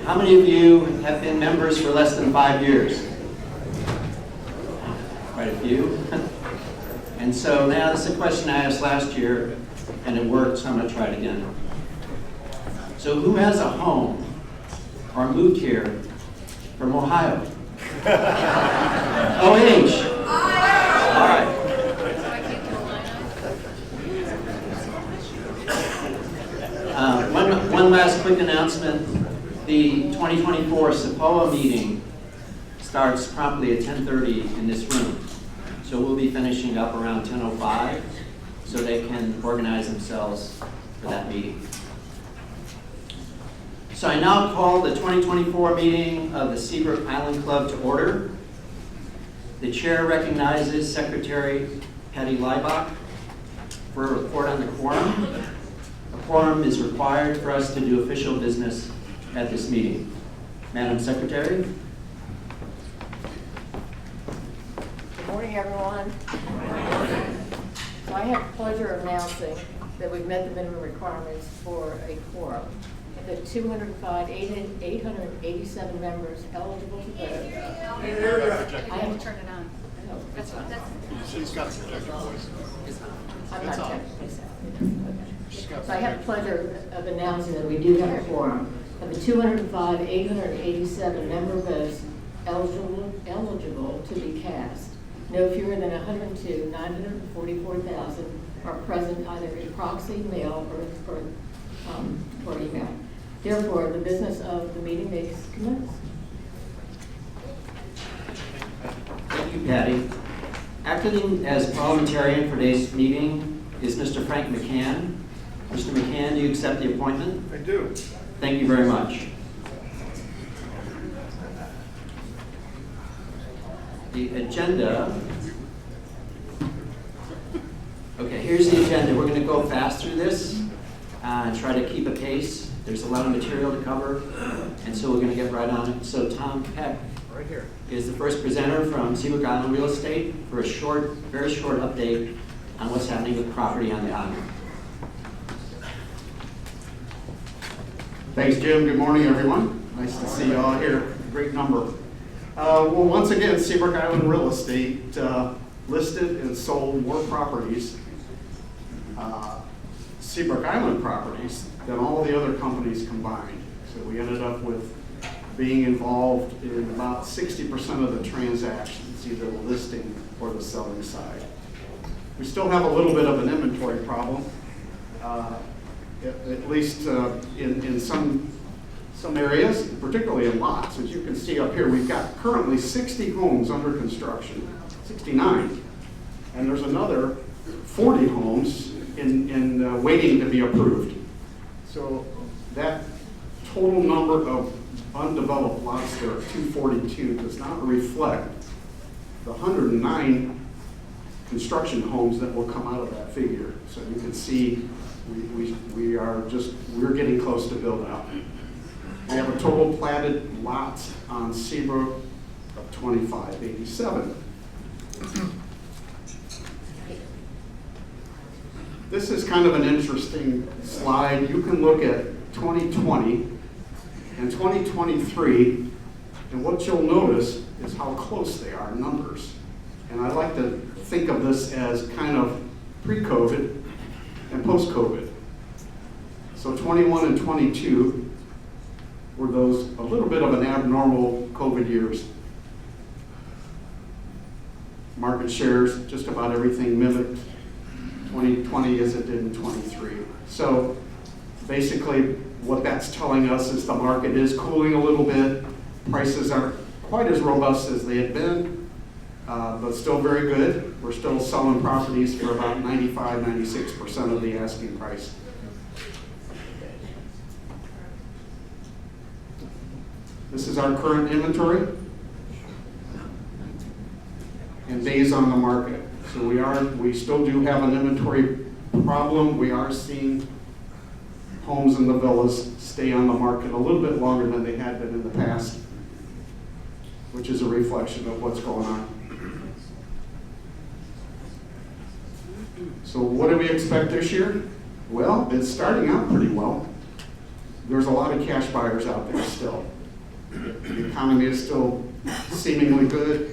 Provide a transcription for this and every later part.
How many of you have been members for less than 5 years? Quite a few. And so now this is a question I asked last year, and it worked, so I'm going to try it again. So who has a home or moved here from Ohio? OH. All right. One last quick announcement. The 2024 SAPOA meeting starts promptly at 10:30 in this room. So we'll be finishing up around 10:05 so they can organize themselves for that meeting. So I now call the 2024 meeting of the Seabrook Island Club to order. The chair recognizes Secretary Patty Leibach for a report on the quorum. A quorum is required for us to do official business at this meeting. Madam Secretary. Good morning, everyone. So I have the pleasure of announcing that we've met the minimum requirements for a quorum. The 205, 887 members eligible to vote. I have to turn it on. No, that's fine. She's got the projector voice. I'm not checking this out. So I have the pleasure of announcing that we do have a quorum. Of the 205, 887 member votes eligible to be cast, no fewer than 102, 944,000 are present either in proxy, mail, or email. Therefore, the business of the meeting may commence. Thank you, Patty. Acting as parliamentarian for today's meeting is Mr. Frank McCann. Mr. McCann, do you accept the appointment? I do. Thank you very much. The agenda. Okay, here's the agenda. We're going to go fast through this and try to keep a pace. There's a lot of material to cover, and so we're going to get right on it. So Tom Peck Right here. is the first presenter from Seabrook Island Real Estate for a short, very short update on what's happening with property on the island. Thanks, Jim. Good morning, everyone. Nice to see you all here. Great number. Well, once again, Seabrook Island Real Estate listed and sold more properties, Seabrook Island properties, than all the other companies combined. So we ended up with being involved in about 60% of the transactions, either the listing or the selling side. We still have a little bit of an inventory problem. At least in some areas, particularly in lots. As you can see up here, we've got currently 60 homes under construction, 69, and there's another 40 homes in waiting to be approved. So that total number of undeveloped lots there, 242, does not reflect the 109 construction homes that will come out of that figure. So you can see we're getting close to build out. We have a total platted lots on Seabrook of 2587. This is kind of an interesting slide. You can look at 2020 and 2023, and what you'll notice is how close they are in numbers. And I like to think of this as kind of pre-COVID and post-COVID. So 21 and 22 were those a little bit of an abnormal COVID years. Market shares, just about everything mimicked 2020 as it did in 23. So basically what that's telling us is the market is cooling a little bit. Prices aren't quite as robust as they had been, but still very good. We're still selling properties for about 95, 96% of the asking price. This is our current inventory and days on the market. So we still do have an inventory problem. We are seeing homes in the villas stay on the market a little bit longer than they had been in the past, which is a reflection of what's going on. So what do we expect this year? Well, it's starting out pretty well. there's a lot of cash buyers out there still. The economy is still seemingly good.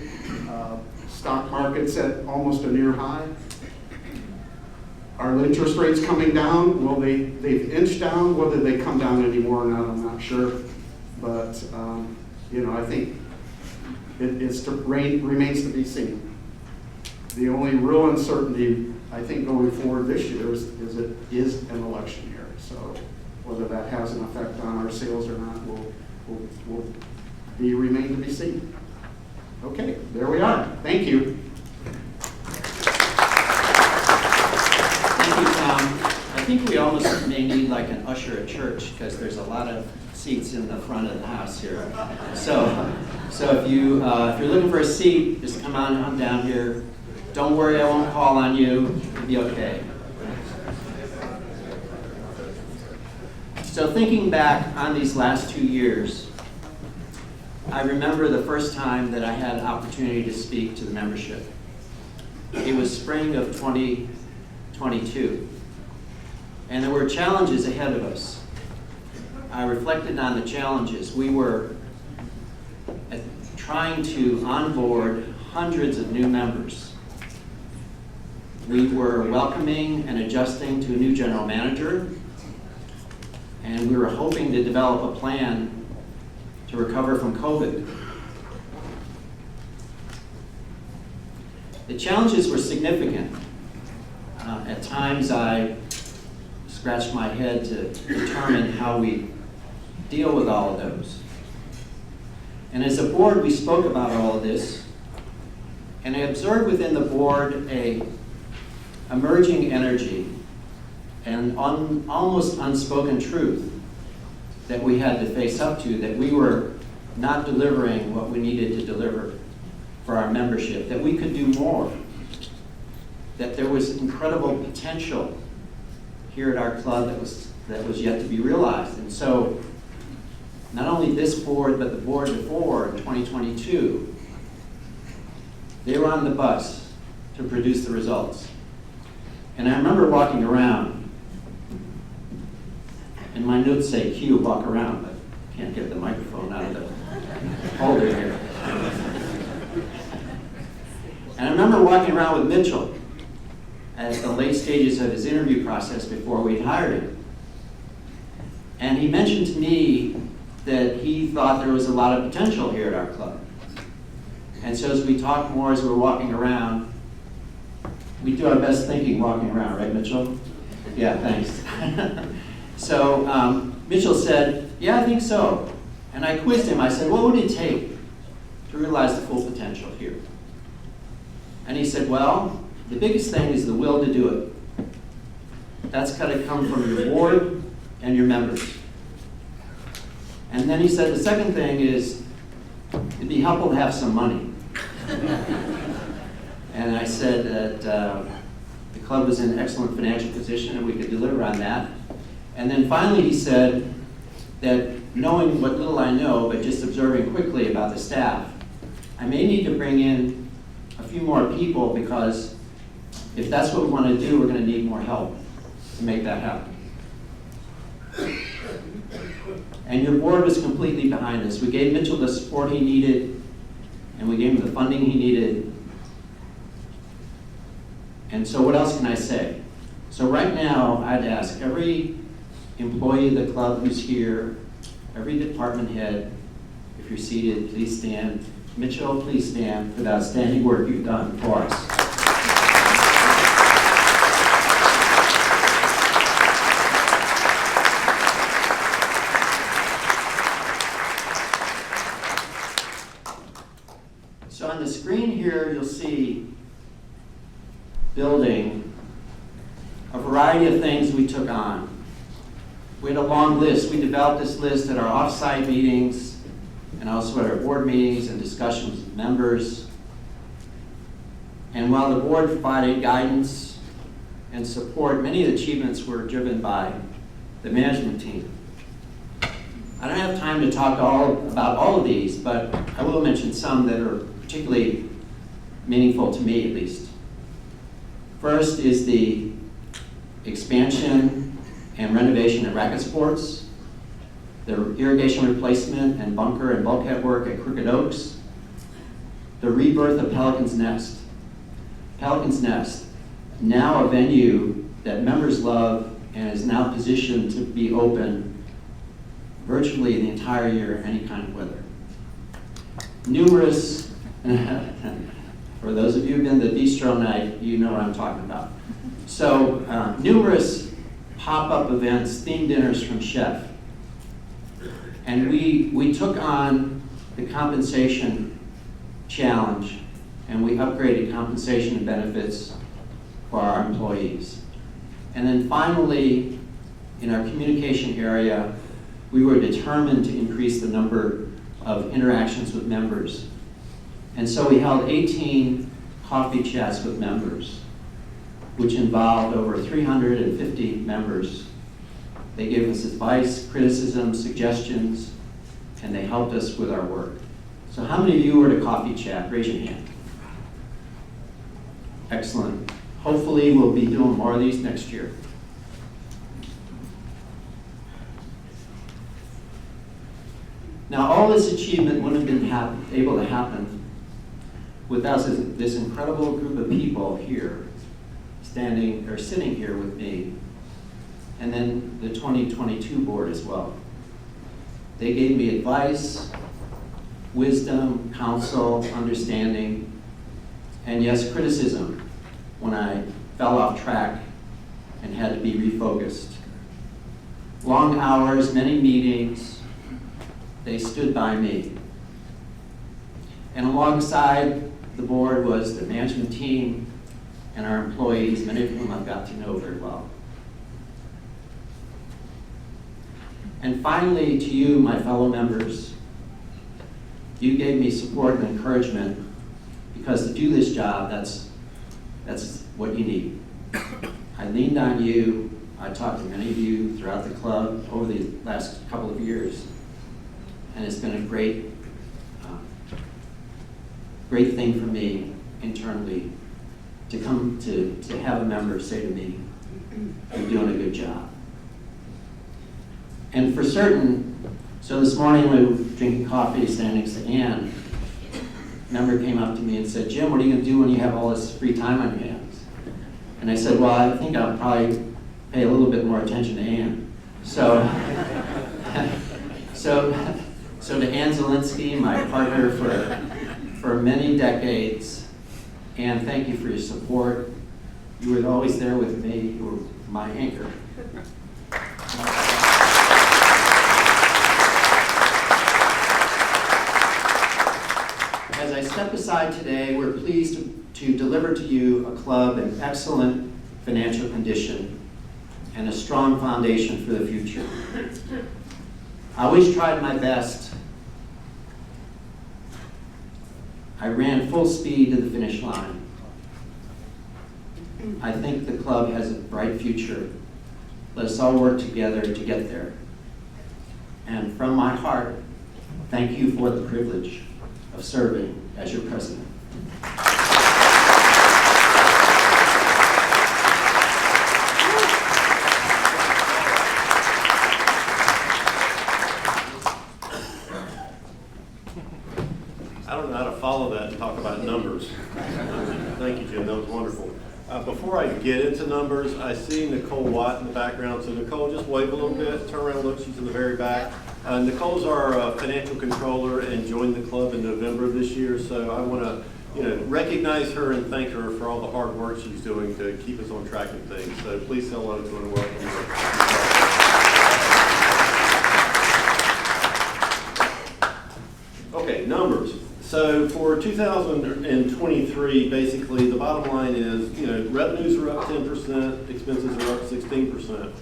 Stock market's at almost a near high. Are interest rates coming down? Well, they've inched down. Whether they come down anymore or not, I'm not sure. But, I think remains to be seen. The only real uncertainty, I think, going forward this year is an election year. So whether that has an effect on our sales or not will remain to be seen. Okay, there we are. Thank you. Thank you, Tom. I think we almost may need like an usher at church because there's a lot of seats in the front of the house here. So if you're looking for a seat, just come on down here. Don't worry, I won't call on you. It'll be okay. So thinking back on these last 2 years, I remember the first time that I had an opportunity to speak to the membership. It was spring of 2022, and there were challenges ahead of us. I reflected on the challenges. We were trying to onboard hundreds of new members. We were welcoming and adjusting to a new general manager, and we were hoping to develop a plan to recover from COVID. The challenges were significant. At times I scratched my head to determine how we deal with all of those. And as a board, we spoke about all of this, and I observed within the board a emerging energy and almost unspoken truth that we had to face up to, that we were not delivering what we needed to deliver for our membership, that we could do more, that there was incredible potential here at our club that was yet to be realized. And so not only this board, but the board before in 2022, they were on the bus to produce the results. And I remember walking around, and my notes say Q, walk around, but can't get the microphone out of the holder here. And I remember walking around with Mitchell at the late stages of his interview process before we'd hired him. And he mentioned to me that he thought there was a lot of potential here at our club. And so as we talked more, as we were walking around, we do our best thinking walking around, right, Mitchell? Yeah, thanks. So Mitchell said, yeah, I think so. And I quizzed him. I said, what would it take to realize the full potential here? And he said, well, the biggest thing is the will to do it. That's got to come from your board and your members. And then he said, the second thing is, it'd be helpful to have some money. And I said that the club was in an excellent financial position and we could deliver on that. And then finally he said that knowing what little I know, but just observing quickly about the staff, I may need to bring in a few more people because if that's what we want to do, we're going to need more help to make that happen. And your board was completely behind us. We gave Mitchell the support he needed, and we gave him the funding he needed. And so what else can I say? So right now, I'd ask every employee of the club who's here, every department head, if you're seated, please stand. Mitchell, please stand for the outstanding work you've done for us. So on the screen here, you'll see building a variety of things we took on. We had a long list. We developed this list at our off-site meetings and also at our board meetings and discussions with members. And while the board provided guidance and support, many of the achievements were driven by the management team. I don't have time to talk about all of these, but I will mention some that are particularly meaningful to me, at least. First is the expansion and renovation of racket sports. the irrigation replacement and bunker and bulkhead work at Crooked Oaks, the rebirth of Pelican's Nest. Pelican's Nest, now a venue that members love and is now positioned to be open virtually the entire year, any kind of weather. Numerous, for those of you who've been to Bistro Night, you know what I'm talking about. So, numerous pop-up events, themed dinners from Chef. And we took on the compensation challenge, and we upgraded compensation and benefits for our employees. And then finally, in our communication area, we were determined to increase the number of interactions with members. And so we held 18 coffee chats with members, which involved over 350 members. They gave us advice, criticism, suggestions, and they helped us with our work. So how many of you were at a coffee chat? Raise your hand. Excellent. Hopefully we'll be doing more of these next year. Now, all this achievement wouldn't have been able to happen without this incredible group of people here, standing or sitting here with me, and then the 2022 board as well. They gave me advice, wisdom, counsel, understanding, and yes, criticism when I fell off track and had to be refocused. Long hours, many meetings, they stood by me. And alongside the board was the management team and our employees, many of whom I've got to know very well. And finally, to you, my fellow members, you gave me support and encouragement, because to do this job, that's what you need. I leaned on you. I talked to many of you throughout the club over the last couple of years, and it's been a great thing for me internally to come to have a member say to me, "You're doing a good job." And for certain, so this morning we were drinking coffee, standing next to Ann. A member came up to me and said, "Jim, what are you going to do when you have all this free time on your hands?" And I said, "Well, I think I'll probably pay a little bit more attention to Ann." So, so to Ann Zielinski, my partner for many decades, Ann, thank you for your support. You were always there with me. You were my anchor. As I step aside today, we're pleased to deliver to you a club in excellent financial condition and a strong foundation for the future. I always tried my best. I ran full speed to the finish line. I think the club has a bright future. Let us all work together to get there. And from my heart, thank you for the privilege of serving as your president. I don't know how to follow that and talk about numbers. Thank you, Jim. That was wonderful. Before I get into numbers, I see Nicole Watt in the background. So Nicole, just wave a little bit. Turn around and look. She's in the very back. Nicole's our financial controller and joined the club in November of this year. So I want to recognize her and thank her for all the hard work she's doing to keep us on track with things. So please say hello to her and welcome her. Okay, numbers. So for 2023, basically the bottom line is, revenues are up 10%, expenses are up 16%.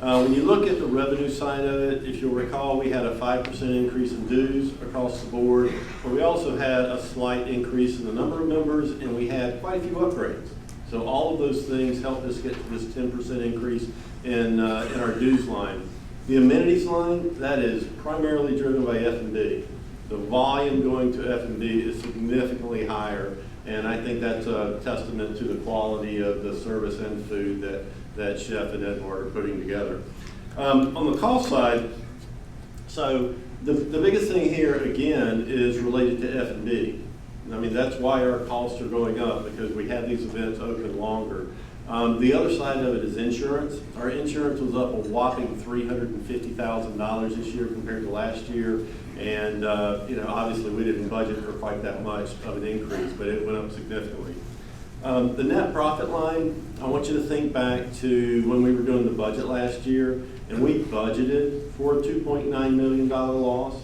When you look at the revenue side of it, if you'll recall, we had a 5% increase in dues across the board, but we also had a slight increase in the number of members, and we had quite a few upgrades. So all of those things helped us get to this 10% increase in our dues line. The amenities line, that is primarily driven by F&B. The volume going to F&B is significantly higher, and I think that's a testament to the quality of the service and food that Chef and Edward are putting together. On the cost side, So the biggest thing here, again, is related to F&B. I mean, that's why our costs are going up, because we have these events open longer. The other side of it is insurance. Our insurance was up a whopping $350,000 this year compared to last year. And, obviously we didn't budget for quite that much of an increase, but it went up significantly. The net profit line, I want you to think back to when we were doing the budget last year, and we budgeted for a $2.9 million loss.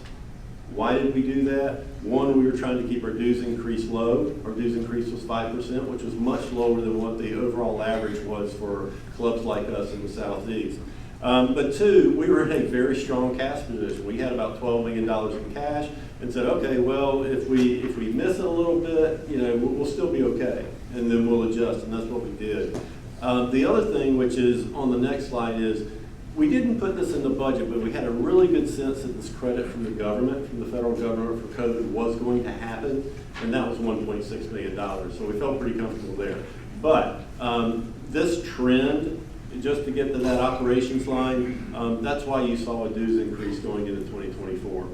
Why did we do that? One, we were trying to keep our dues increase low. Our dues increase was 5%, which was much lower than what the overall average was for clubs like us in the Southeast. But two, we were in a very strong cash position. We had about $12 million in cash and said, okay, well, if we miss it a little bit, we'll still be okay, and then we'll adjust, and that's what we did. The other thing, which is on the next slide, is we didn't put this in the budget, but we had a really good sense that this credit from the government, from the federal government for COVID was going to happen, and that was $1.6 million. So we felt pretty comfortable there. But this trend, just to get to that operations line, that's why you saw a dues increase going into 2024.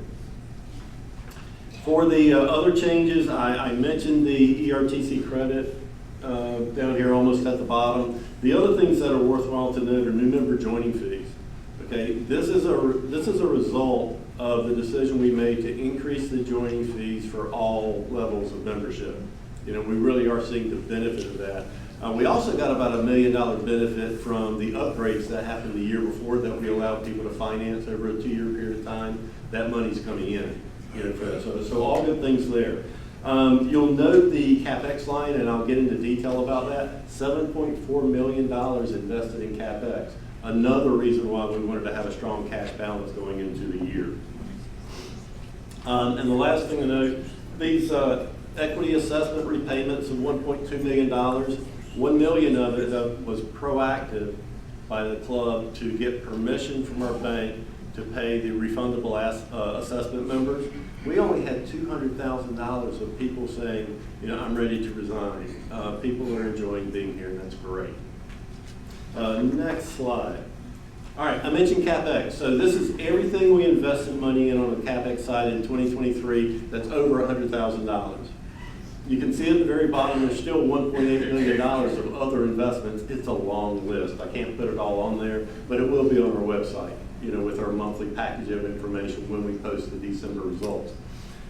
For the other changes, I mentioned the ERTC credit down here almost at the bottom. The other things that are worthwhile to note are new member joining fees. Okay, this is a result of the decision we made to increase the joining fees for all levels of membership. We really are seeing the benefit of that. We also got about $1 million benefit from the upgrades that happened the year before that we allowed people to finance over a 2-year period of time. That money's coming in. So all good things there. You'll note the CapEx line, and I'll get into detail about that. $7.4 million invested in CapEx. Another reason why we wanted to have a strong cash balance going into the year. And the last thing to note, these equity assessment repayments of $1.2 million, $1 million of it was proactive by the club to get permission from our bank to pay the refundable assessment members. We only had $200,000 of people saying, I'm ready to resign. People are enjoying being here, and that's great. Next slide. All right, I mentioned CapEx. So this is everything we invested money in on the CapEx side in 2023 that's over $100,000. You can see at the very bottom, there's still $1.8 million of other investments. It's a long list. I can't put it all on there, but it will be on our website, with our monthly package of information when we post the December results.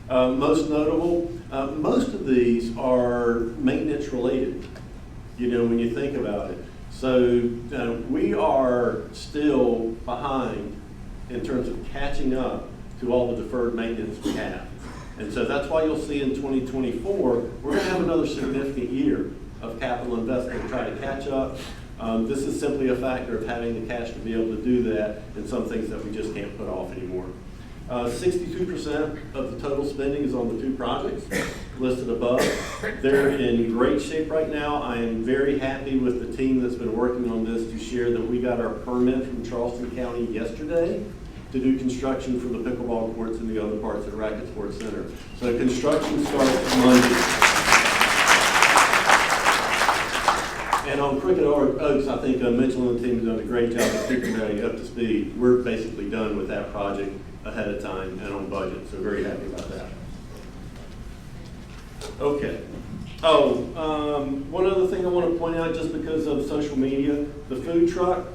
Most notable, most of these are maintenance related, when you think about it. So we are still behind in terms of catching up to all the deferred maintenance we have. And so that's why you'll see in 2024, we're going to have another significant year of capital investment to try to catch up. This is simply a factor of having the cash to be able to do that, and some things that we just can't put off anymore. 62% of the total spending is on the 2 projects listed above. They're in great shape right now. I am very happy with the team that's been working on this to share that we got our permit from Charleston County yesterday to do construction for the pickleball courts and the other parts of the Racket Sports Center. So construction starts Monday. And on Cricket Oaks, I think Mitchell and the team have done a great job of keeping everybody up to speed. We're basically done with that project ahead of time and on budget, so very happy about that. Okay. One other thing I want to point out, just because of social media, the food truck,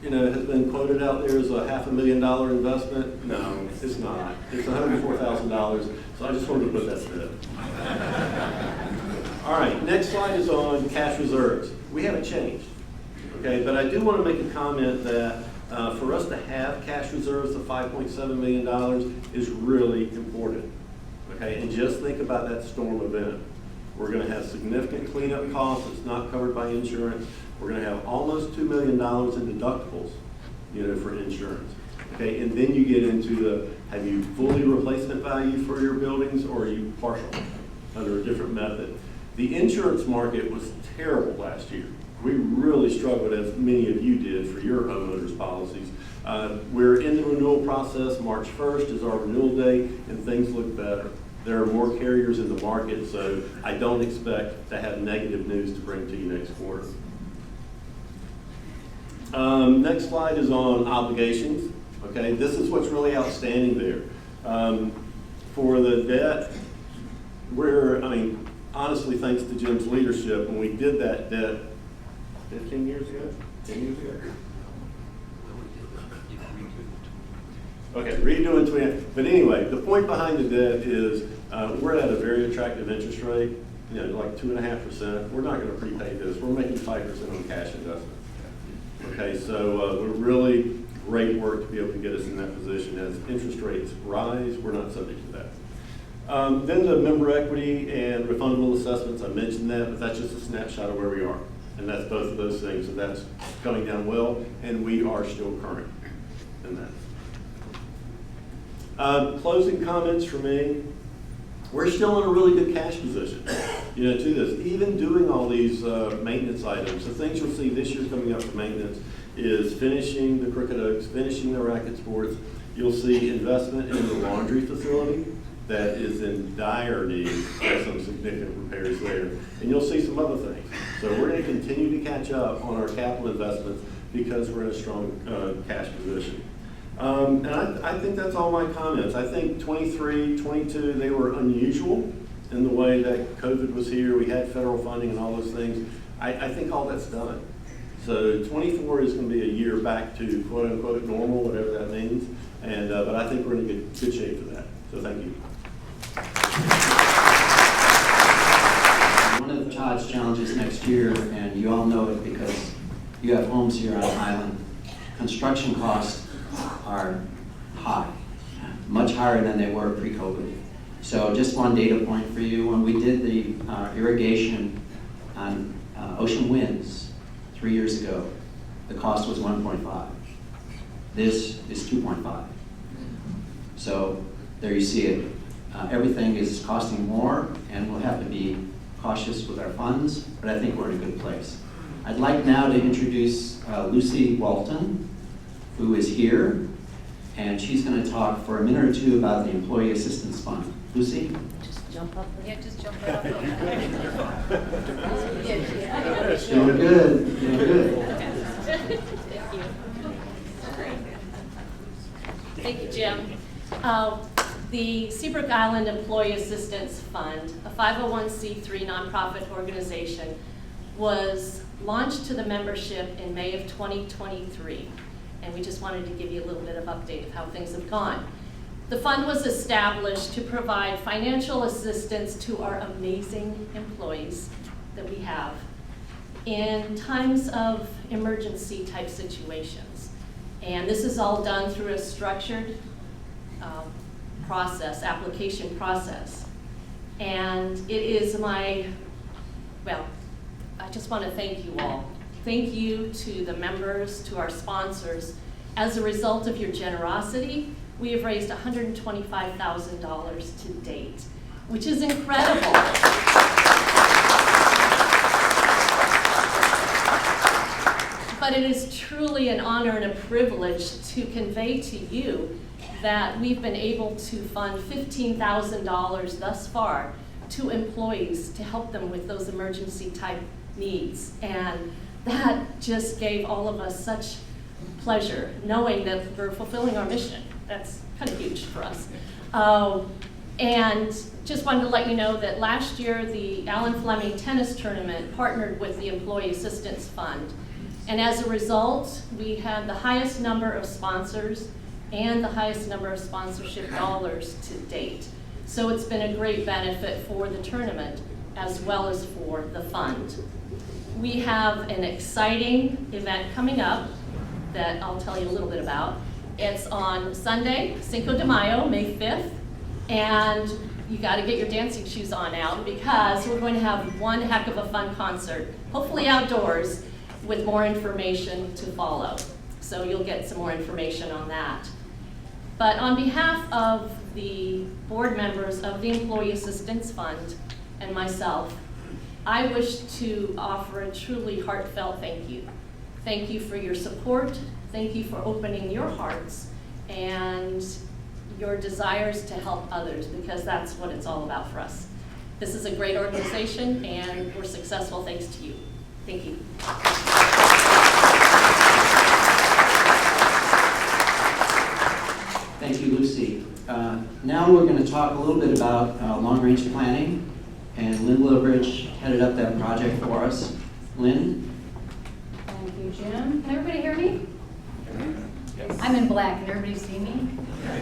has been quoted out there as a $500,000 investment. No, it's not. It's $104,000. So I just wanted to put that to bed. All right, next slide is on cash reserves. We haven't changed, okay? But I do want to make a comment that for us to have cash reserves of $5.7 million is really important, okay? And just think about that storm event. We're going to have significant cleanup costs that's not covered by insurance. We're going to have almost $2 million in deductibles, for insurance. Okay, and then you get into the, have you fully replacement value for your buildings, or are you partial under a different method? The insurance market was terrible last year. We really struggled, as many of you did, for your homeowners policies. We're in the renewal process. March 1st is our renewal date, and things look better. There are more carriers in the market, so I don't expect to have negative news to bring to you next quarter. Next slide is on obligations. Okay, this is what's really outstanding there. For the debt, honestly, thanks to Jim's leadership, when we did that debt 15 years ago, 10 years ago. Okay, redoing 20, but anyway, the point behind the debt is we're at a very attractive interest rate, like 2.5%. We're not going to prepay this. We're making 5% on cash investment. Okay, so we're really great work to be able to get us in that position. As interest rates rise, we're not subject to that. Then the member equity and refundable assessments, I mentioned that, but that's just a snapshot of where we are. And that's both of those things. So that's coming down well, and we are still current in that. Closing comments for me. We're still in a really good cash position, to this. Even doing all these maintenance items, the things you'll see this year coming up for maintenance is finishing the Crooked Oaks, finishing the racket sports. You'll see investment in the laundry facility that is in dire need of some significant repairs there. And you'll see some other things. So we're going to continue to catch up on our capital investments because we're in a strong cash position. And I think that's all my comments. I think 23, 22, they were unusual in the way that COVID was here. We had federal funding and all those things. I think all that's done. So 24 is going to be a year back to quote unquote normal, whatever that means. And but I think we're in a good shape for that. So thank you. One of Todd's challenges next year, and you all know it because you have homes here on Highland, construction costs are high, much higher than they were pre-COVID. So just one data point for you, when we did the irrigation on Ocean Winds 3 years ago, the cost was 1.5. This is 2.5. So there you see it. Everything is costing more, and we'll have to be cautious with our funds, but I think we're in a good place. I'd like now to introduce Lucy Walton, who is here, and she's going to talk for a minute or two about the Employee Assistance Fund. Lucy? Just jump up. Yeah, just jump right up. Doing good, doing good. Thank you. Thank you, Jim. The Seabrook Island Employee Assistance Fund, a 501c3 nonprofit organization, was launched to the membership in May of 2023. And we just wanted to give you a little bit of update of how things have gone. The fund was established to provide financial assistance to our amazing employees that we have in times of emergency type situations. And this is all done through a structured application process. And it is I just want to thank you all. Thank you to the members, to our sponsors. As a result of your generosity, we have raised $125,000 to date, which is incredible. But it is truly an honor and a privilege to convey to you that we've been able to fund $15,000 thus far to employees to help them with those emergency type needs. And that just gave all of us such pleasure, knowing that we're fulfilling our mission. That's kind of huge for us. And just wanted to let you know that last year, the Alan Fleming Tennis Tournament partnered with the Employee Assistance Fund. And as a result, we had the highest number of sponsors and the highest number of sponsorship dollars to date. So it's been a great benefit for the tournament as well as for the fund. We have an exciting event coming up that I'll tell you a little bit about. It's on Sunday, Cinco de Mayo, May 5th, and you gotta get your dancing shoes on out because we're going to have one heck of a fun concert, hopefully outdoors, with more information to follow. So you'll get some more information on that. But on behalf of the board members of the Employee Assistance Fund and myself, I wish to offer a truly heartfelt thank you. Thank you for your support. Thank you for opening your hearts and your desires to help others, because that's what it's all about for us. This is a great organization, and we're successful thanks to you. Thank you. Thank you, Lucy. Now we're going to talk a little bit about long-range planning, and Lynn Lillibridge headed up that project for us. Lynn? Thank you, Jim. Can everybody hear me? I'm in black. Can everybody see me? All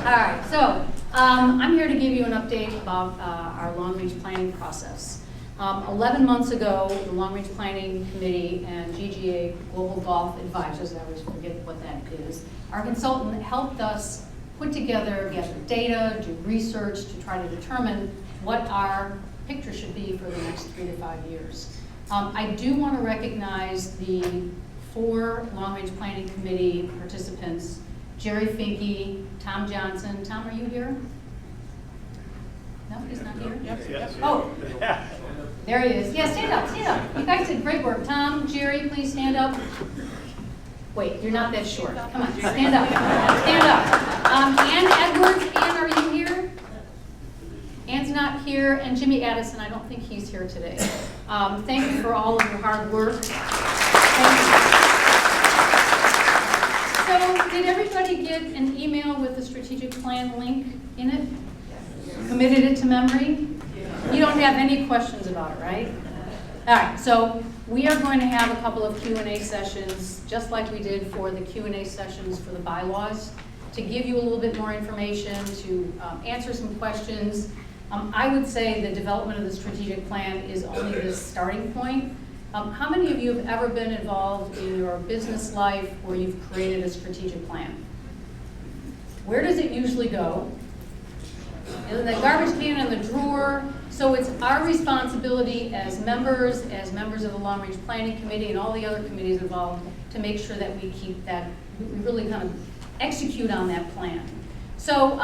right, so I'm here to give you an update about our long-range planning process. 11 months ago, the Long-Range Planning Committee and GGA, Global Golf Advisors, I always forget what that is, our consultant helped us put together, gather data, do research to try to determine what our picture should be for the next 3 to 5 years. I do want to recognize the 4 Long-Range Planning Committee participants, Jerry Finke, Tom Johnson. Tom, are you here? No, he's not here? Yes. Oh, there he is. Yeah, stand up, stand up. You guys did great work. Tom, Jerry, please stand up. Wait, you're not that short. Come on, stand up. Stand up. Ann Edwards, Ann, are you here? Ann's not here, and Jimmy Addison, I don't think he's here today. Thank you for all of your hard work. Thank you. So, did everybody get an email with the strategic plan link in it? Committed it to memory? You don't have any questions about it, right? All right, so we are going to have a couple of Q&A sessions, just like we did for the Q&A sessions for the bylaws, to give you a little bit more information, to answer some questions. I would say the development of the strategic plan is only the starting point. How many of you have ever been involved in your business life where you've created a strategic plan? Where does it usually go? In the garbage can in the drawer. So it's our responsibility as members of the Long Range Planning Committee and all the other committees involved to make sure that we keep that, we really kind of execute on that plan. So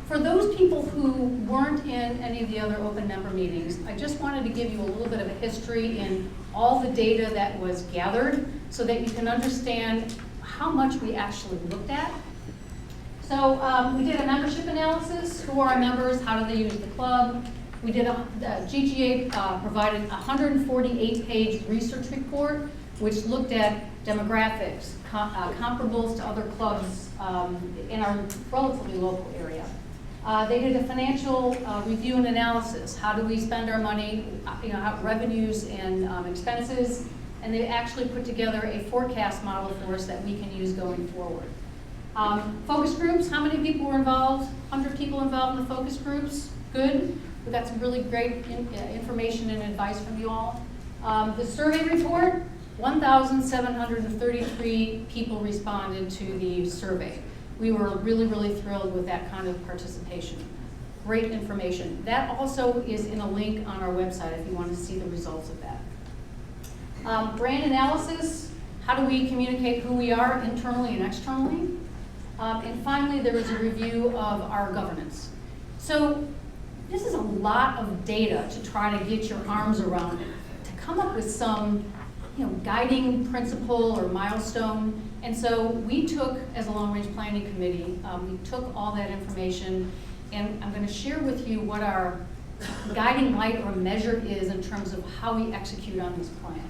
for those people who weren't in any of the other open member meetings, I just wanted to give you a little bit of a history in all the data that was gathered so that you can understand how much we actually looked at. So we did a membership analysis. Who are our members? How do they use the club? We did GGA provided a 148-page research report, which looked at demographics, comparables to other clubs in our relatively local area. They did a financial review and analysis. How do we spend our money, how revenues and expenses, and they actually put together a forecast model for us that we can use going forward. Focus groups, how many people were involved? 100 people involved in the focus groups. Good. We got some really great information and advice from you all. The survey report, 1,733 people responded to the survey. We were really, really thrilled with that kind of participation. Great information. That also is in a link on our website if you want to see the results of that. Brand analysis, how do we communicate who we are internally and externally? And finally, there was a review of our governance. So this is a lot of data to try to get your arms around it, to come up with some guiding principle or milestone. And so we took, as a Long-Range Planning Committee, we took all that information, and I'm going to share with you what our guiding light or measure is in terms of how we execute on this plan.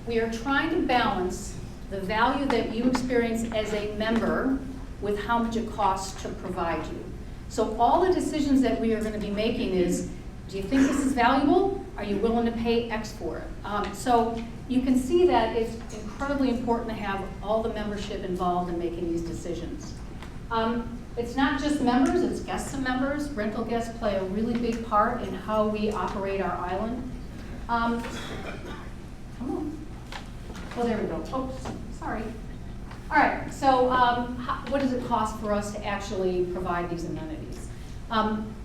We are trying to balance the value that you experience as a member with how much it costs to provide you. So all the decisions that we are going to be making is, do you think this is valuable? Are you willing to pay X for it? So you can see that it's incredibly important to have all the membership involved in making these decisions. It's not just members, it's guests and members. Rental guests play a really big part in how we operate our island. Come on. Oh, there we go. Oh, sorry. All right, so what does it cost for us to actually provide these amenities?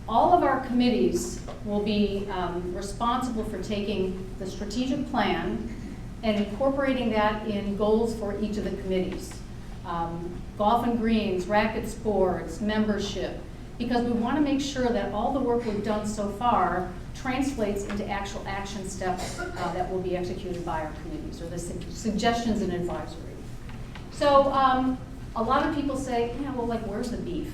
All of our committees will be responsible for taking the strategic plan and incorporating that in goals for each of the committees. Golf and greens, racket sports, membership, because we want to make sure that all the work we've done so far translates into actual action steps that will be executed by our committees, or the suggestions and advisory. So a lot of people say, well, where's the beef?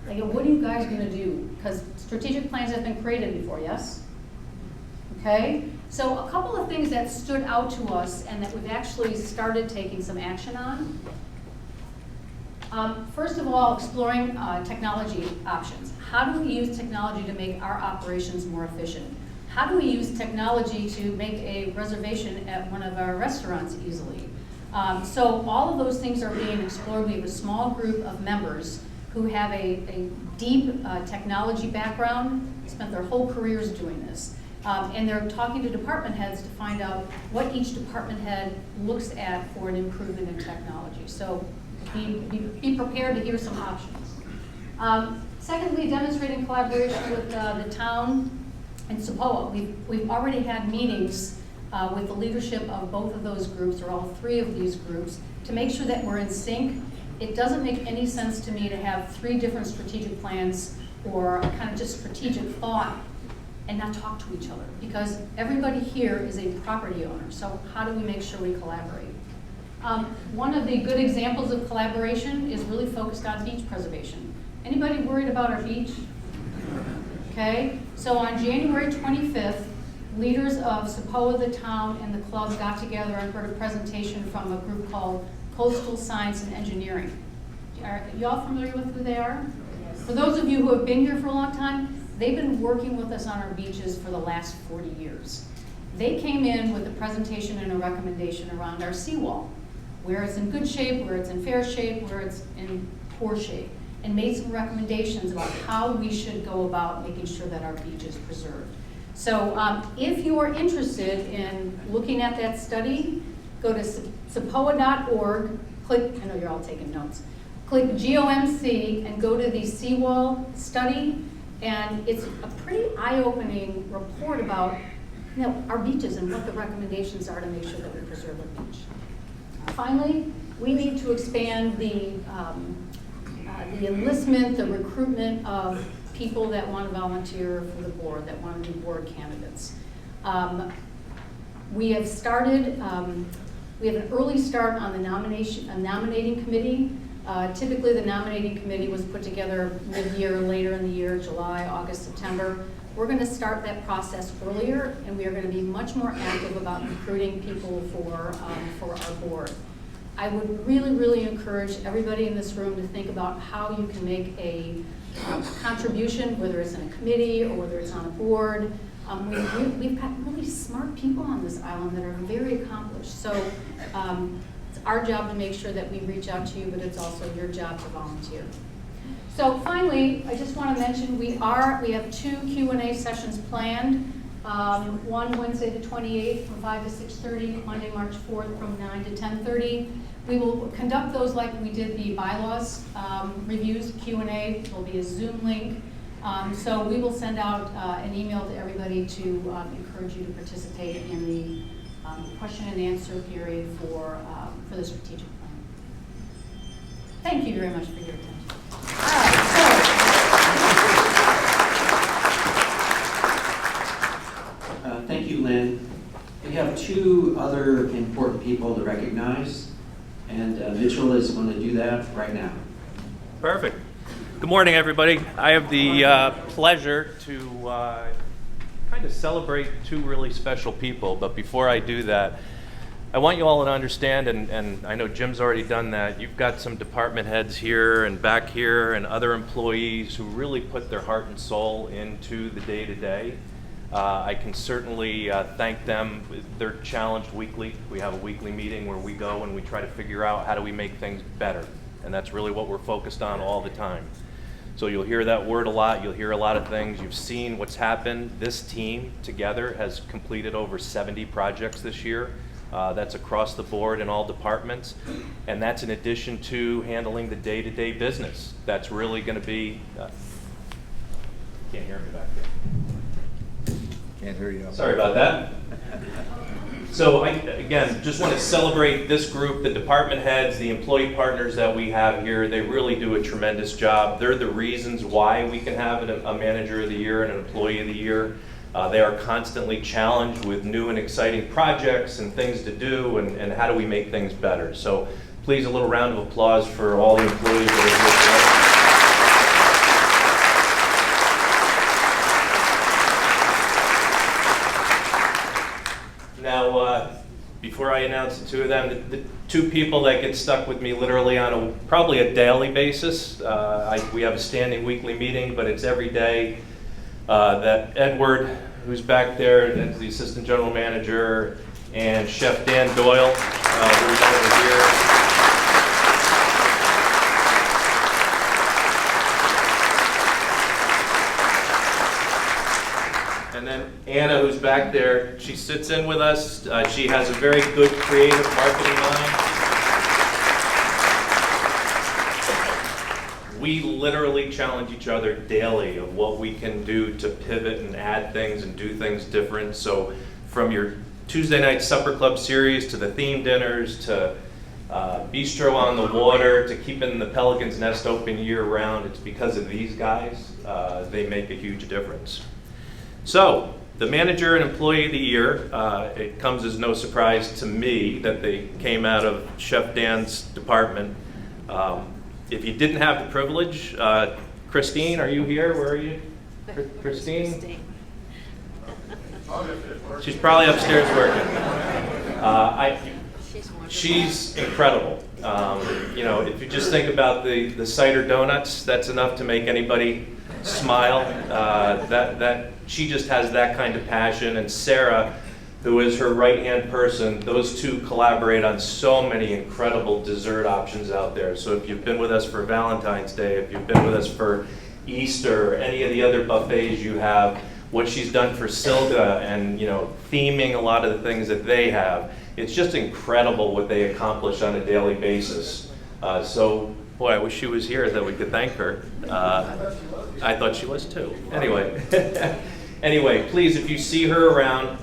What are you guys going to do? Because strategic plans have been created before, yes? Okay? So a couple of things that stood out to us and that we've actually started taking some action on. First of all, exploring technology options. How do we use technology to make our operations more efficient? How do we use technology to make a reservation at one of our restaurants easily? So all of those things are being explored. We have a small group of members who have a deep technology background, spent their whole careers doing this. And they're talking to department heads to find out what each department head looks at for an improvement in technology. So be prepared to hear some options. Secondly, demonstrating collaboration with the town and SEPOA. We've already had meetings with the leadership of both of those groups, or all three of these groups, to make sure that we're in sync. It doesn't make any sense to me to have 3 different strategic plans or a kind of just strategic thought and not talk to each other, because everybody here is a property owner. So how do we make sure we collaborate? One of the good examples of collaboration is really focused on beach preservation. Anybody worried about our beach? Okay, so on January 25th, leaders of SEPOA, the town, and the club got together and heard a presentation from a group called Coastal Science and Engineering. Are y'all familiar with who they are? Yes. For those of you who have been here for a long time, they've been working with us on our beaches for the last 40 years. They came in with a presentation and a recommendation around our seawall, where it's in good shape, where it's in fair shape, where it's in poor shape, and made some recommendations about how we should go about making sure that our beach is preserved. So if you are interested in looking at that study, go to sepoa.org, click, I know you're all taking notes, click GOMC and go to the seawall study, and it's a pretty eye-opening report about our beaches and what the recommendations are to make sure that we preserve our beach. Finally, we need to expand the enlistment, the recruitment of people that want to volunteer for the board, that want to be board candidates. We have started, we have an early start on the nominating committee. Typically the nominating committee was put together mid-year, later in the year, July, August, September. We're going to start that process earlier, and we are going to be much more active about recruiting people for our board. I would really, really encourage everybody in this room to think about how you can make a contribution, whether it's in a committee or whether it's on a board. We've got really smart people on this island that are very accomplished. So it's our job to make sure that we reach out to you, but it's also your job to volunteer. So finally, I just want to mention we have 2 Q&A sessions planned. One Wednesday the 28th from 5 to 6:30, Monday March 4th from 9 to 10:30. We will conduct those like we did the bylaws reviews, Q&A. There will be a Zoom link. So we will send out an email to everybody to encourage you to participate in the question and answer period for the strategic plan. Thank you very much for your attention. Thank you, Lynn. We have 2 other important people to recognize, and Mitchell is going to do that right now. Perfect. Good morning, everybody. I have the pleasure to kind of celebrate 2 really special people, but before I do that, I want you all to understand, and I know Jim's already done that, you've got some department heads here and back here and other employees who really put their heart and soul into the day-to-day. I can certainly thank them. They're challenged weekly. We have a weekly meeting where we go and we try to figure out how do we make things better, and that's really what we're focused on all the time. So you'll hear that word a lot. You'll hear a lot of things. You've seen what's happened. This team together has completed over 70 projects this year. That's across the board in all departments, and that's in addition to handling the day-to-day business. That's really going to be, can't hear me back there. Can't hear you. Sorry about that. So again, just want to celebrate this group, the department heads, the employee partners that we have here. They really do a tremendous job. They're the reasons why we can have a manager of the year and an employee of the year. They are constantly challenged with new and exciting projects and things to do, and how do we make things better. So please, a little round of applause for all the employees that are here today. Now, before before I announce the two of them, the two people that get stuck with me literally on probably a daily basis. We have a standing weekly meeting, but it's every day. That Edward, who's back there, that's the assistant general manager, and Chef Dan Doyle, who's over here. And then Anna, who's back there, she sits in with us. She has a very good creative marketing mind. We literally challenge each other daily of what we can do to pivot and add things and do things different. So from your Tuesday night supper club series to the theme dinners to bistro on the water to keeping the Pelican's Nest open year round, it's because of these guys. They make a huge difference. So, the manager and employee of the year, it comes as no surprise to me that they came out of Chef Dan's department. If you didn't have the privilege, Christine, are you here? Where are you? Christine? She's probably upstairs working. She's incredible. You know, if you just think about the cider donuts, that's enough to make anybody smile. That she just has that kind of passion. And Sarah, who is her right-hand person, those two collaborate on so many incredible dessert options out there. So if you've been with us for Valentine's Day, if you've been with us for Easter, or any of the other buffets you have, what she's done for Silga and, you know, theming a lot of the things that they have, it's just incredible what they accomplish on a daily basis. So, boy, I wish she was here that we could thank her. I thought she was too. Anyway, please, if you see her around,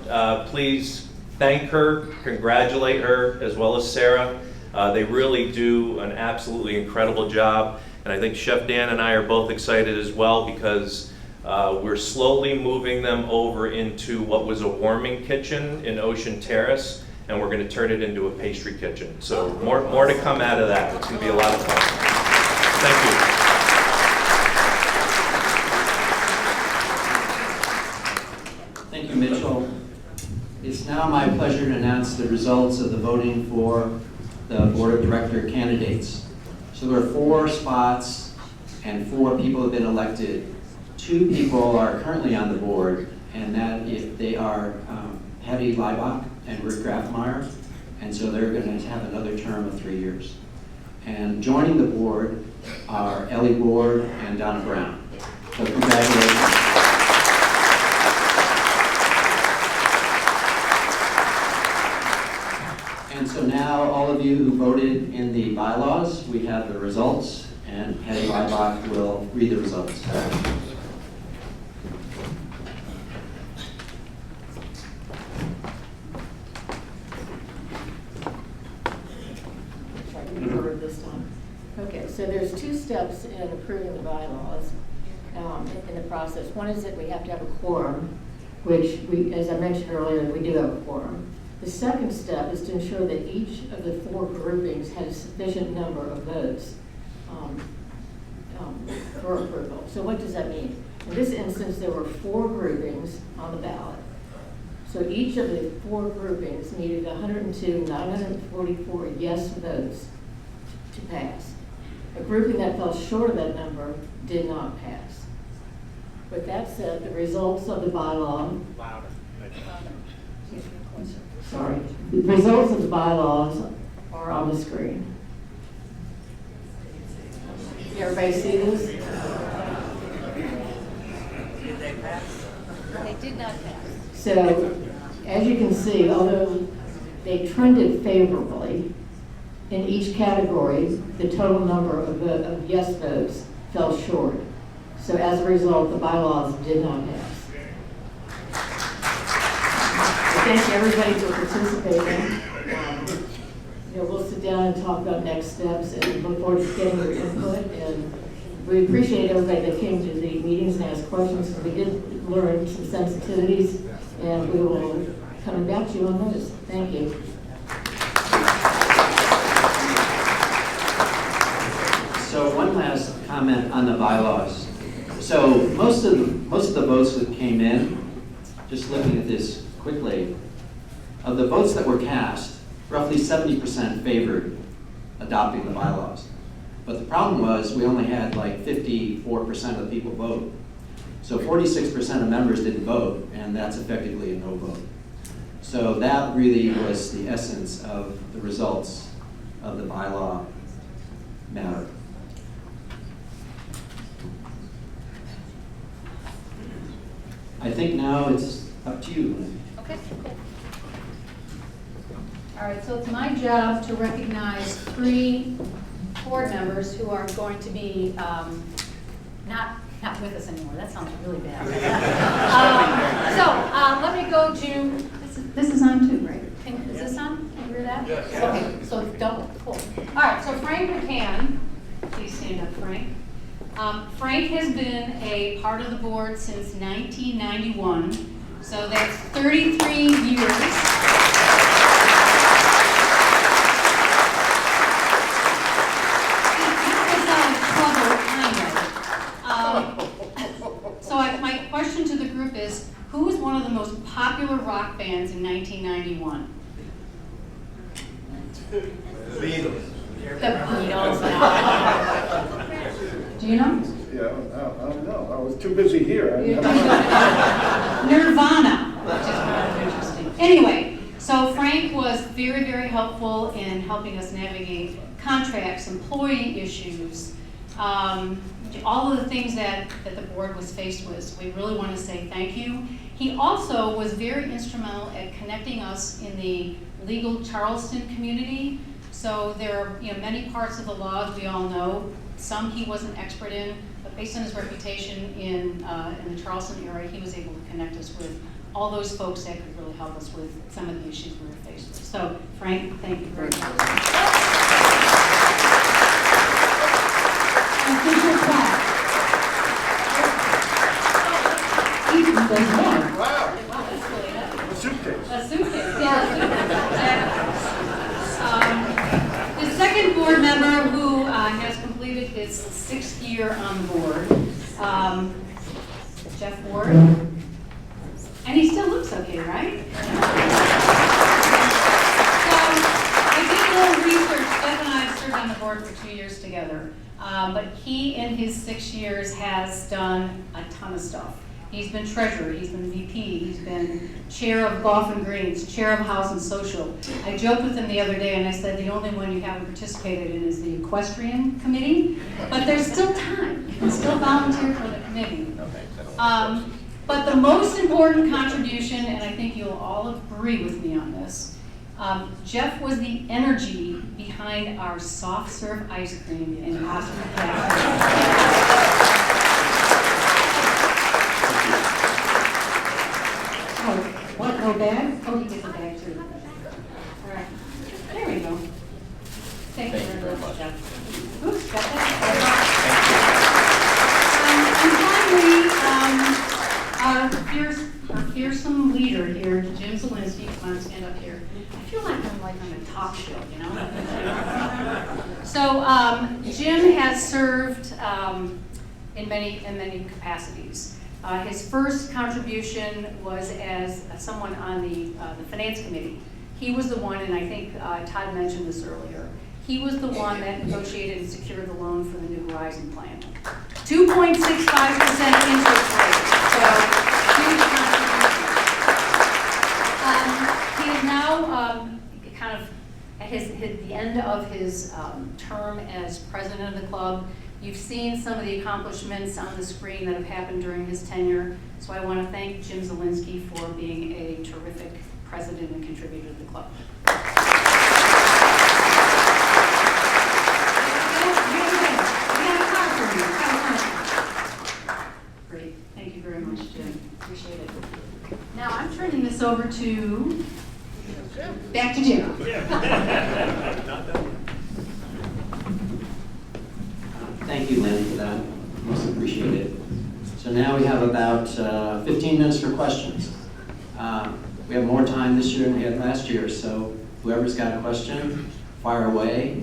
please thank her, congratulate her, as well as Sarah. They really do an absolutely incredible job. And I think Chef Dan and I are both excited as well because we're slowly moving them over into what was a warming kitchen in Ocean Terrace, and we're going to turn it into a pastry kitchen. So more to come out of that. It's going to be a lot of fun. Thank you. Thank you, Mitchell. It's now my pleasure to announce the results of the voting for the Board of Director candidates. So there are 4 spots and 4 people have been elected. 2 people are currently on the board, and that they are Patty Leibach and Rick Grafmeyer, and so they're going to have another term of 3 years. And joining the board are Ellie Ward and Donna Brown. So congratulations. And so now all of you who voted in the bylaws, we have the results, and Patty Leibach will read the results. Okay, so there's 2 steps in approving the bylaws in the process. One is that we have to have a quorum, which we, as I mentioned earlier, we do have a quorum. The second step is to ensure that each of the 4 groupings has a sufficient number of votes for approval. So what does that mean? In this instance, there were 4 groupings on the ballot. So each of the 4 groupings needed 102,944 yes votes to pass. A grouping that fell short of that number did not pass. With that said, the results of the bylaw. Sorry. The results of the bylaws are on the screen. Everybody see this? Did they pass? They did not pass. So, as you can see, although they trended favorably, in each category, the total number of yes votes fell short. So as a result, the bylaws did not pass. Thank everybody for participating. We'll sit down and talk about next steps and look forward to getting your input. And we appreciate everybody that came to the meetings and asked questions. We did learn some sensitivities, and we will come back to you on those. Thank you. So one last comment on the bylaws. So most of the votes that came in, just looking at this quickly, of the votes that were cast, roughly 70% favored adopting the bylaws. But the problem was we only had like 54% of the people vote. So 46% of members didn't vote, and that's effectively a no vote. So that really was the essence of the results of the bylaw matter. I think now it's up to you, Lynn. Okay, cool. All right, so it's my job to recognize 3 board members who are going to be not with us anymore. That sounds really bad. Let me go to, this is on too, right? Is this on? Can you hear that? Yes. Okay, so it's double, cool. All right, so Frank McCann, please stand up, Frank. Frank has been a part of the board since 1991, so that's 33 years. So my question to the group is, who was one of the most popular rock bands in 1991? The Beatles. The Beatles. Do you know? Yeah, I don't know. I was too busy here. Nirvana, which is kind of interesting. Anyway, so Frank was very, very helpful in helping us navigate contracts, employee issues, all of the things that the board was faced with. So we really want to say thank you. He also was very instrumental at connecting us in the legal Charleston community. So there are many parts of the laws we all know. Some he wasn't expert in, but based on his reputation in the Charleston area, he was able to connect us with all those folks that could really help us with some of the issues we were faced with. So Frank, thank you very much. Official plaque. Ethan goes back. Wow. Wow, that's really nice. A suitcase. A suitcase, yeah. The second board member who has completed his 6th year on the board, Jeff Ward. And he still looks okay, right? So I did a little research. Jeff and I have served on the board for 2 years together. But he, in his 6 years, has done a ton of stuff. He's been treasurer, he's been VP, he's been chair of Golf and Greens, chair of House and Social. I joked with him the other day and I said the only one you haven't participated in is the equestrian committee, but there's still time. You can still volunteer for the committee. But the most important contribution, and I think you'll all agree with me on this, Jeff was the energy behind our soft serve ice cream in Oscar Cafe. Oh, what, no bag? Oh, he gets a bag too. All right, there we go. Thank you very much, Jeff. Oops, got that. And finally, our fearsome leader here, Jim Zielinski. Come on, stand up here. I feel like I'm like on a talk show, you know? So Jim has served in many capacities. His first contribution was as someone on the finance committee. He was the one, and I think Todd mentioned this earlier, he was the one that negotiated and secured the loan for the New Horizon plan. 2.65% interest rate, so huge contribution. He is now kind of at the end of his term as president of the club. You've seen some of the accomplishments on the screen that have happened during his tenure. So I want to thank Jim Zielinski for being a terrific president and contributor to the club. Great. Thank you very much, Jim. Appreciate it. Now I'm turning this over to back to Jim. Thank you, Lynn, for that. Most appreciated. So now we have about 15 minutes for questions. We have more time this year than we had last year, so whoever's got a question, fire away.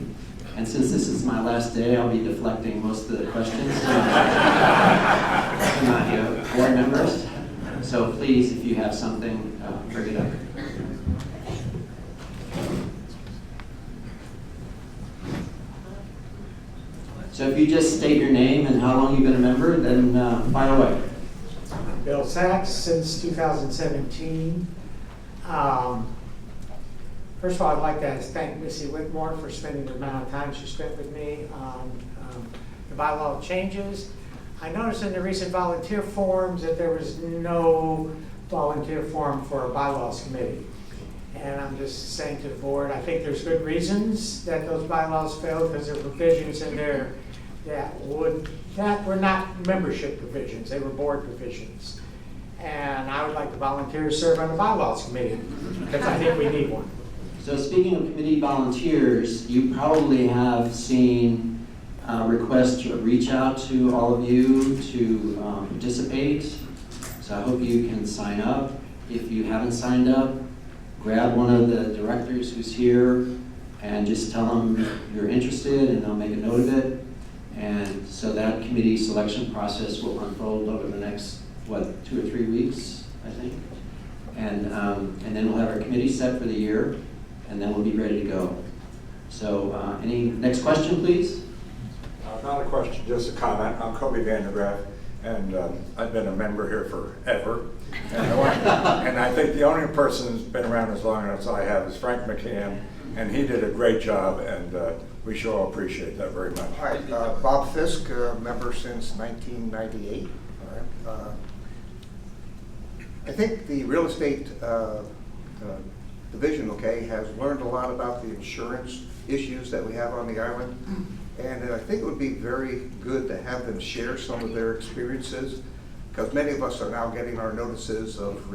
And since this is my last day, I'll be deflecting most of the questions to my board members. So please, if you have something, bring it up. So if you just state your name and how long you've been a member, then fire away. Bill Sachs, since 2017. First of all, I'd like to thank Missy Whitmore for spending the amount of time she spent with me on the bylaw changes. I noticed in the recent volunteer forms that there was no volunteer form for a bylaws committee. And I'm just saying to the board, I think there's good reasons that those bylaws failed, because there were provisions in there that were not membership provisions, they were board provisions. And I would like to volunteer to serve on the bylaws committee, because I think we need one. So speaking of committee volunteers, you probably have seen requests to reach out to all of you to participate. So I hope you can sign up. If you haven't signed up, grab one of the directors who's here and just tell them you're interested, and they'll make a note of it. And so that committee selection process will unfold over the next, 2 or 3 weeks, I think. And then we'll have our committee set for the year, and then we'll be ready to go. So any next question, please? Not a question, just a comment. I'm Kobe Vandergraaf, and I've been a member here forever. And I think the only person who's been around as long as I have is Frank McCann, and he did a great job, and we sure all appreciate that very much. All right, Bob Fisk, member since 1998. All right. I think the real estate division, has learned a lot about the insurance issues that we have on the island. And I think it would be very good to have them share some of their experiences, because many of us are now getting our notices of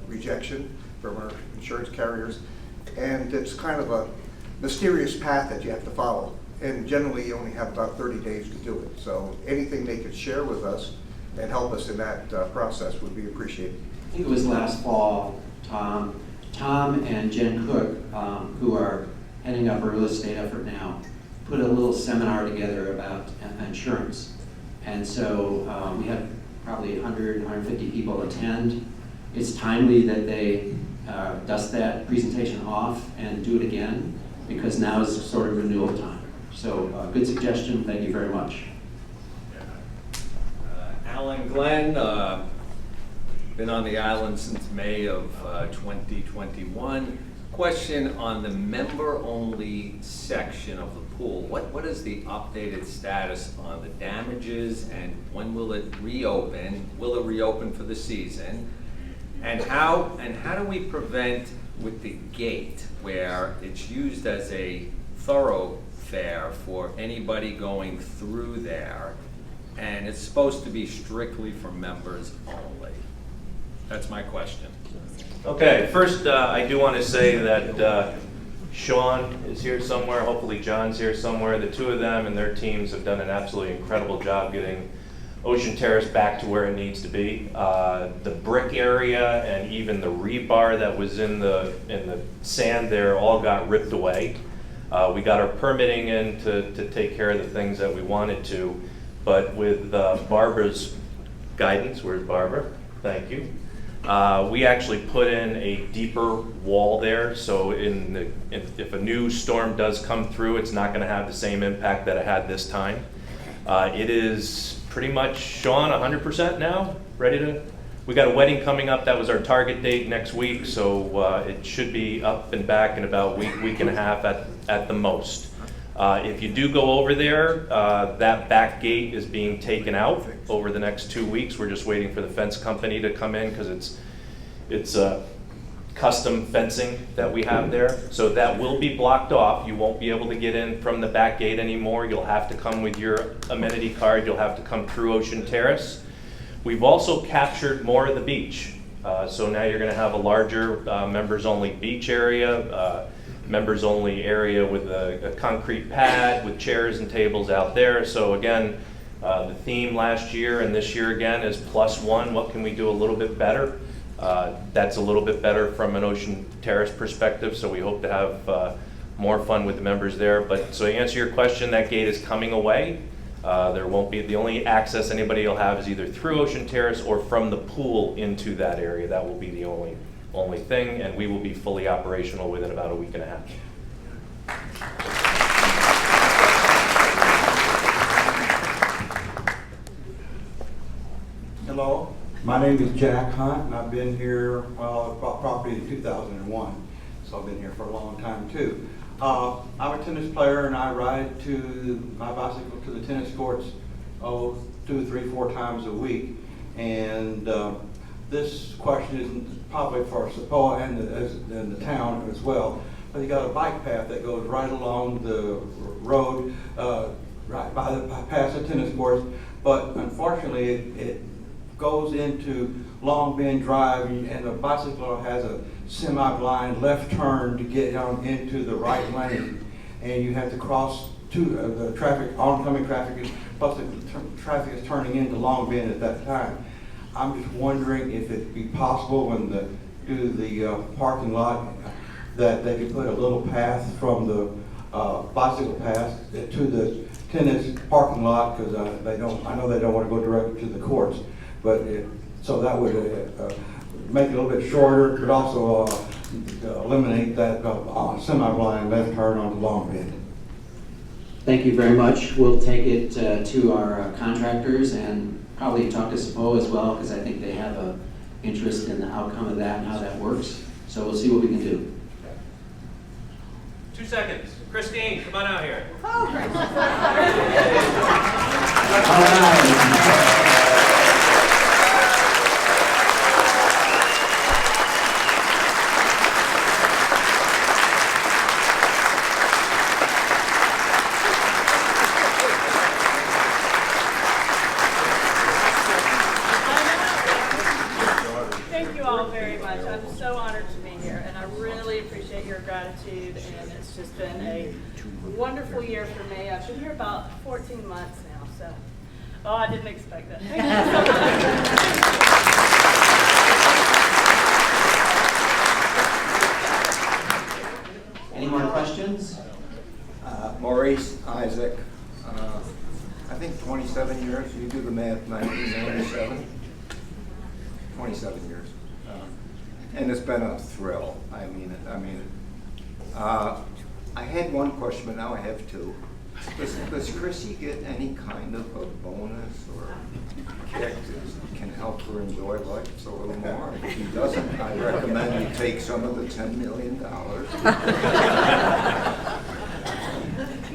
rejection from our insurance carriers. And it's kind of a mysterious path that you have to follow. And generally, you only have about 30 days to do it. So anything they could share with us and help us in that process would be appreciated. I think it was last fall, Tom and Jen Cook, who are heading up our real estate effort now, put a little seminar together about insurance. And so we had probably 100, 150 people attend. It's timely that they dust that presentation off and do it again, because now is sort of renewal time. So good suggestion, thank you very much. Alan Glenn, been on the island since May of 2021. Question on the member-only section of the pool. What is the updated status on the damages, and when will it reopen? Will it reopen for the season? And how do we prevent with the gate, where it's used as a thoroughfare for anybody going through there, and it's supposed to be strictly for members only? That's my question. Okay, first I do want to say that Sean is here somewhere, hopefully John's here somewhere. The two of them and their teams have done an absolutely incredible job getting Ocean Terrace back to where it needs to be. The brick area and even the rebar that was in the sand there all got ripped away. We got our permitting in to take care of the things that we wanted to, but with Barbara's guidance, where's Barbara? Thank you. We actually put in a deeper wall there, so if a new storm does come through, it's not going to have the same impact that it had this time. It is pretty much, Sean, 100% now, ready to? We got a wedding coming up. That was our target date next week, so it should be up and back in about a week and a half at the most. If you do go over there, that back gate is being taken out over the next 2 weeks. We're just waiting for the fence company to come in, because it's custom fencing that we have there. So that will be blocked off. You won't be able to get in from the back gate anymore. You'll have to come with your amenity card. You'll have to come through Ocean Terrace. We've also captured more of the beach. So now you're going to have a larger members-only beach area, members-only area with a concrete pad with chairs and tables out there. So again, the theme last year and this year again is +1. What can we do a little bit better? That's a little bit better from an Ocean Terrace perspective, so we hope to have more fun with the members there. But so to answer your question, that gate is coming away. There won't be, the only access anybody will have is either through Ocean Terrace or from the pool into that area. That will be the only thing, and we will be fully operational within about a week and a half. My name is Jack Hunt, and I've been here, well, I bought property in 2001, so I've been here for a long time too. I'm a tennis player, and I ride my bicycle to the tennis courts 2, 3, 4 times a week. And this question is probably for Sepoa and the town as well. But you got a bike path that goes right along the road, right past the tennis courts. But unfortunately, it goes into Long Bend Drive, and the bicycle has a semi-blind left turn to get down into the right lane, and you have to cross the traffic, oncoming traffic, plus the traffic is turning into Long Bend at that time. I'm just wondering if it'd be possible when they do the parking lot that they could put a little path from the bicycle path to the tennis parking lot, because I know they don't want to go directly to the courts. But so that would make it a little bit shorter, but also eliminate that semi-blind left turn on the Long Bend. Thank you very much. We'll take it to our contractors and probably talk to Sepoa as well, because I think they have an interest in the outcome of that and how that works. So we'll see what we can do. 2 seconds. Christine, come on out here. All right. Thank you all very much. I'm so honored to be here, and I really appreciate your gratitude, and it's just been a wonderful year for me. I've been here about 14 months now, so, I didn't expect that. Thank you so much. Any more questions? Maurice Isaac, I think 27 years, you do the math, 1997. 27 years. And it's been a thrill. I mean, I had one question, but now I have two. Does Chrissy get any kind of a bonus or kick that can help her enjoy life a little more? If she doesn't, I recommend you take some of the $10 million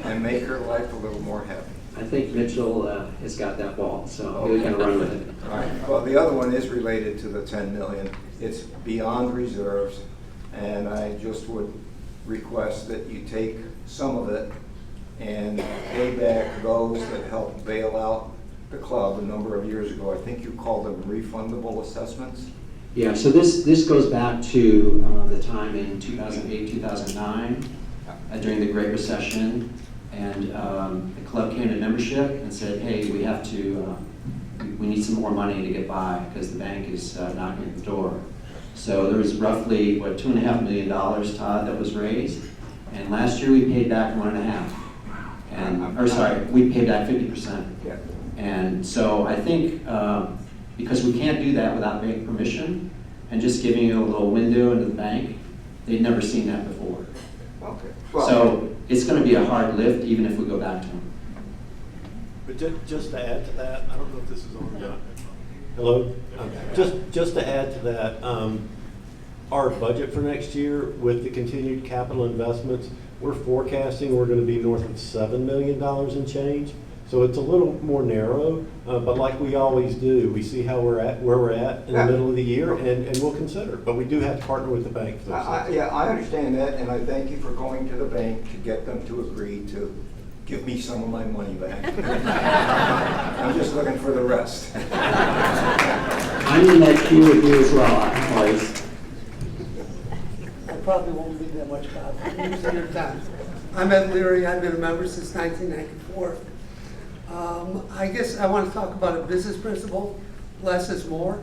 and make her life a little more happy. I think Mitchell has got that ball, so we're going to run with it. All right. Well, the other one is related to the $10 million. It's beyond reserves, and I just would request that you take some of it and pay back those that helped bail out the club a number of years ago. I think you called them refundable assessments. Yeah, so this goes back to the time in 2008, 2009, during the Great Recession. And the club came to membership and said, hey, we have to, we need some more money to get by because the bank is knocking at the door. So there was roughly, what, $2.5 million, Todd, that was raised. And last year we paid back 1.5. And, or sorry, we paid back 50%. Yeah. And so I think because we can't do that without bank permission and just giving you a little window into the bank, they'd never seen that before. Okay. Well, So it's going to be a hard lift even if we go back to them. But just to add to that, I don't know if this is on or not. Hello? Just to add to that, our budget for next year with the continued capital investments, we're forecasting we're going to be north of $7 million in change. So it's a little more narrow, but like we always do, we see how where we're at in the middle of the year, and we'll consider. But we do have to partner with the bank for those. yeah, I understand that, and I thank you for going to the bank to get them to agree to give me some of my money back. I'm just looking for the rest. I'm in that queue with you as well, boys. I probably won't leave that much, Bob. I'm using your time. I'm Ed Leary. I've been a member since 1994. I guess I want to talk about a business principle, less is more.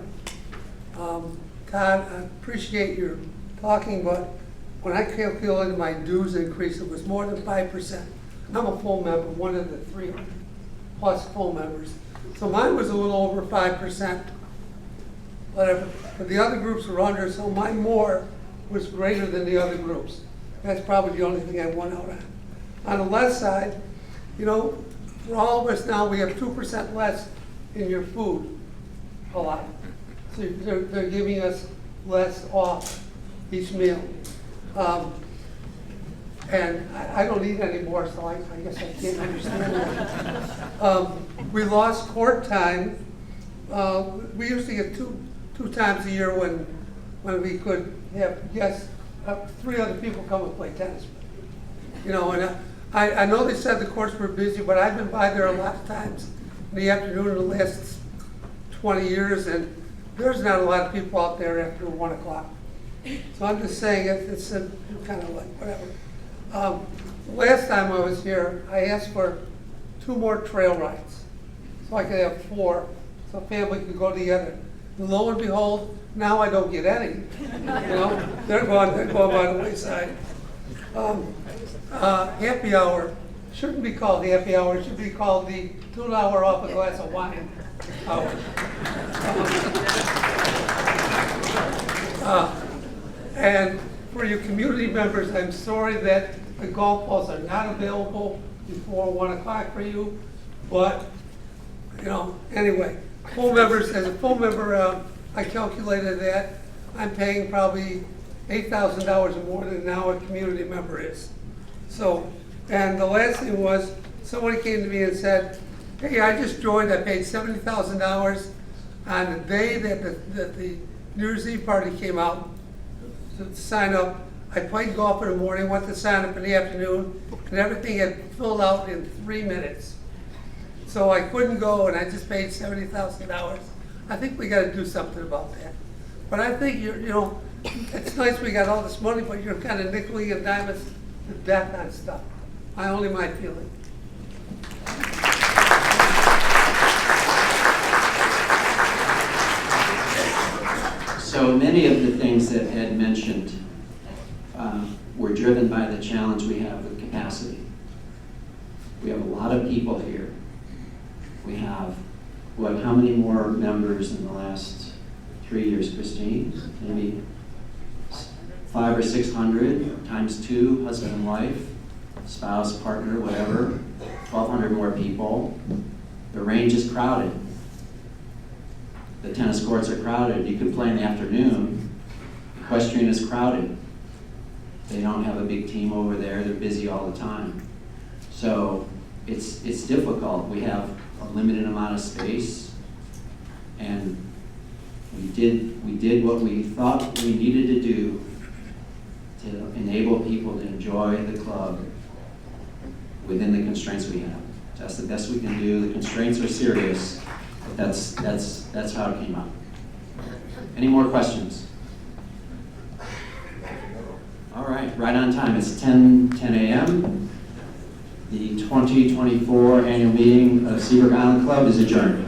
Todd, I appreciate your talking, but when I calculated my dues increase, it was more than 5%. I'm a full member, one of the 300 plus full members. So mine was a little over 5%, whatever. But the other groups were under, so my more was greater than the other groups. That's probably the only thing I won out on. On the less side, you know, for all of us now, we have 2% less in your food a lot. they're giving us less off each meal. And I don't eat anymore, so I guess I can't understand that. We lost court time. We usually get two times a year when we could have guests, 3 other people come and play tennis. You know, and I know they said the courts were busy, but I've been by there a lot of times in the afternoon in the last 20 years, and there's not a lot of people out there after 1 o'clock. So I'm just saying it's kind of like whatever. Last time I was here, I asked for 2 more trail rides, so I could have 4, so family could go together. And lo and behold, now I don't get any. You know, they're going by the wayside. Happy hour shouldn't be called happy hour. It should be called the 2 hour off a glass of wine hour. And for your community members, I'm sorry that the golf balls are not available before 1 o'clock for you, but, you know, anyway, full members, as a full member, I calculated that I'm paying probably $8,000 more than now a community member is. So, and the last thing was, somebody came to me and said, hey, I just joined, I paid $70,000 on the day that the New Year's Eve party came out to sign up. I played golf in the morning, went to sign up in the afternoon, and everything had filled out in 3 minutes. So I couldn't go, and I just paid $70,000. I think we got to do something about that. But I think, you know, it's nice we got all this money, but you're kind of nickeling and diming us to death on stuff. Only my feeling. So many of the things that Ed mentioned were driven by the challenge we have with capacity. We have a lot of people here. We have, what, how many more members in the last 3 years, Christine? Maybe 500 or 600 times 2, husband and wife, spouse, partner, whatever, 1,200 more people. The range is crowded. The tennis courts are crowded. You could play in the afternoon. Equestrian is crowded. They don't have a big team over there. They're busy all the time. So it's difficult. We have a limited amount of space, and we did what we thought we needed to do to enable people to enjoy the club within the constraints we have. That's the best we can do. The constraints are serious, but that's how it came out. Any more questions? All right on time. It's 10 a.m. The 2024 annual meeting of Seabrook Island Club is adjourned.